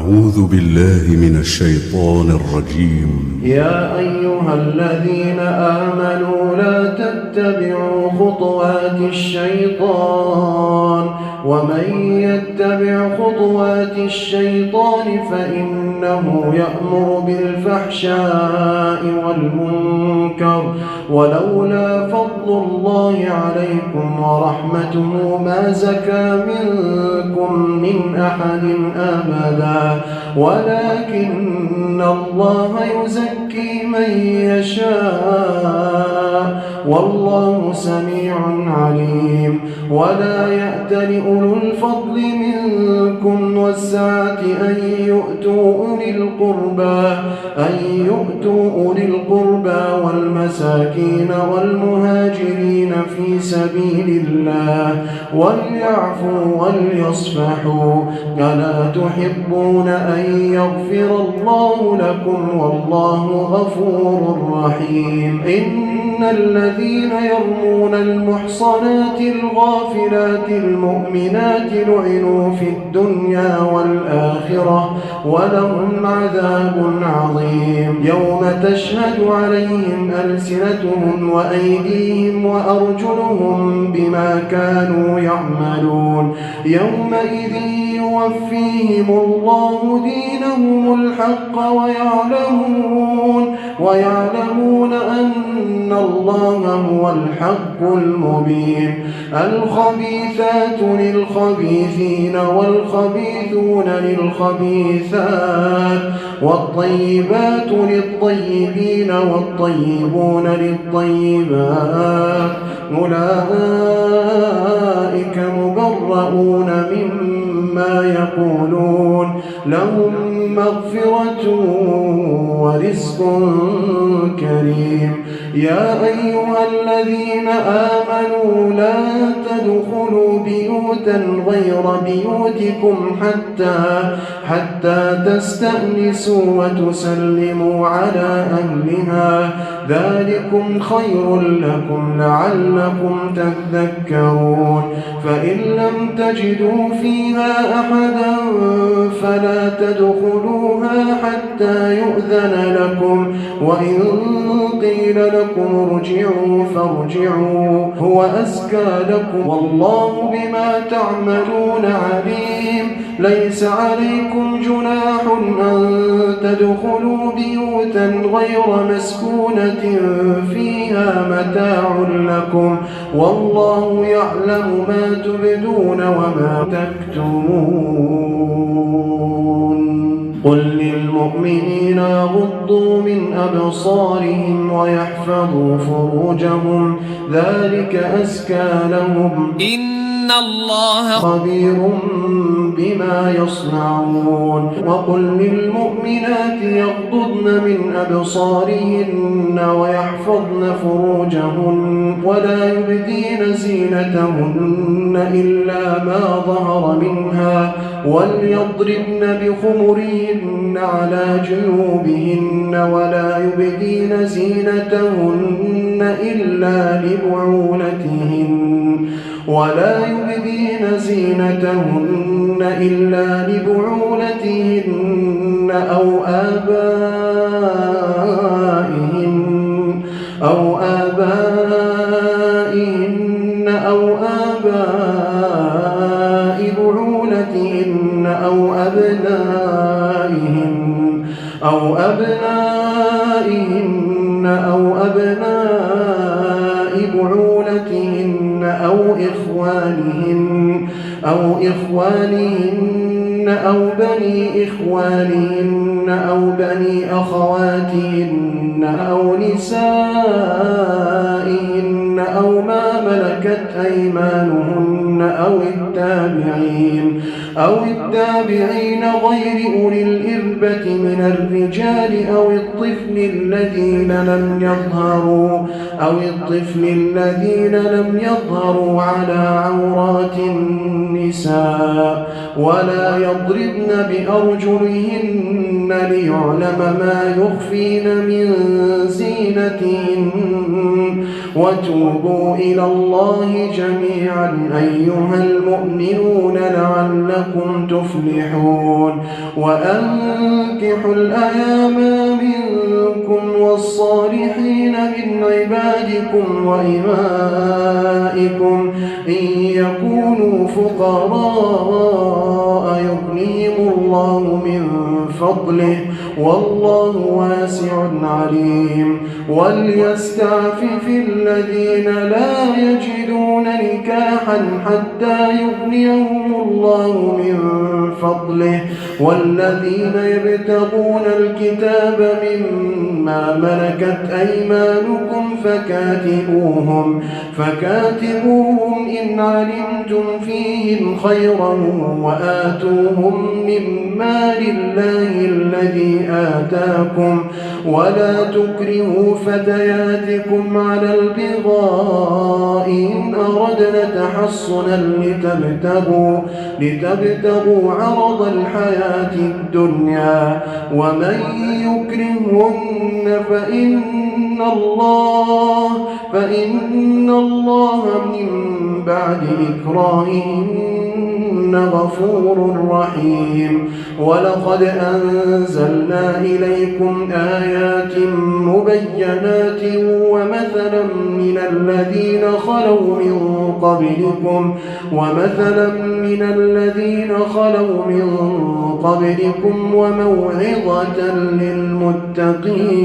أعوذ بالله من الشيطان الرجيم. يا أيها الذين آمنوا لا تتبعوا خطوات الشيطان ومن يتبع خطوات الشيطان فإنه يأمر بالفحشاء والمنكر ولولا فضل الله عليكم ورحمته ما زكى منكم من أحد أبدا ولكن الله يزكي من يشاء والله سميع عليم. ولا يأتل أولو الفضل منكم والسعة أن يؤتوا أولي القربى والمساكين والمهاجرين في سبيل الله وليعفوا وليصفحوا ألا تحبون أن يغفر الله لكم والله غفور رحيم. إن الذين يرمون المحصنات الغافلات المؤمنات لعنوا في الدنيا والآخرة ولهم عذاب عظيم. يوم تشهد عليهم ألسنتهم وأيديهم وأرجلهم بما كانوا يعملون يومئذ يوفيهم الله دينهم الحق ويعلمون أن الله هو الحق المبين. الخبيثات للخبيثين والخبيثون للخبيثات والطيبات للطيبين والطيبون للطيبات أولئك مبرؤون مما يقولون لهم مغفرة ورزق كريم. يا أيها الذين آمنوا لا تدخلوا بيوتا غير بيوتكم حتى تستأنسوا وتسلموا على أهلها ذلكم خير لكم لعلكم تذكرون. فإن لم تجدوا فيها أحدا فلا تدخلوها حتى يؤذن لكم وإن قيل لكم ارجعوا فارجعوا هو أزكى لكم والله بما تعملون عليم. ليس عليكم جناح أن تدخلوا بيوتا غير مسكونة فيها متاع لكم والله يعلم ما تبدون وما تكتمون. قل للمؤمنين يغضوا من أبصارهم ويحفظوا فروجهم ذلك أزكى لهم إن الله خبير بما يصنعون. وقل للمؤمنات يغضضن من أبصارهن ويحفظن فروجهن ولا يبدين زينتهن إلا ما ظهر منها وليضربن بخمرهن على جيوبهن ولا يبدين زينتهن إلا لبعولتهن أو آبائهن أو آباء بعولتهن أو أبنائهن أو أبناء بعولتهن أو إخوانهن أو بني إخوانهن أو بني أخواتهن أو نسائهن أو ما ملكت أيمانهن أو التابعين غير أولي الإربة من الرجال أو الطفل الذين لم يظهروا على عورات النساء ولا يضربن بأرجلهن ليعلم ما يخفين من زينتهن وتوبوا إلى الله جميعا أيها المؤمنون لعلكم تفلحون وأنكحوا الأيام منكم والصالحين من عبادكم وإمائكم إن يكونوا فقراء يغنيهم الله من فضله والله واسع عليم وليستعفف الذين لا يجدون نكاحا حتى يغنيهم الله من فضله والذين يبتغون الكتاب مما ملكت أيمانكم فكاتبوهم إن علمتم فيهم خيرا وآتوهم من مال الله الذي آتاكم ولا تكرهوا فتياتكم على البغاء إن أردنا تحصنا لتبتغوا عرض الحياة الدنيا ومن يكرهن فإن الله من بعد إكراههن غفور رحيم ولقد أنزلنا إليكم آيات مبينات ومثلا من الذين خلوا من قبلكم وموعظة للمتقين.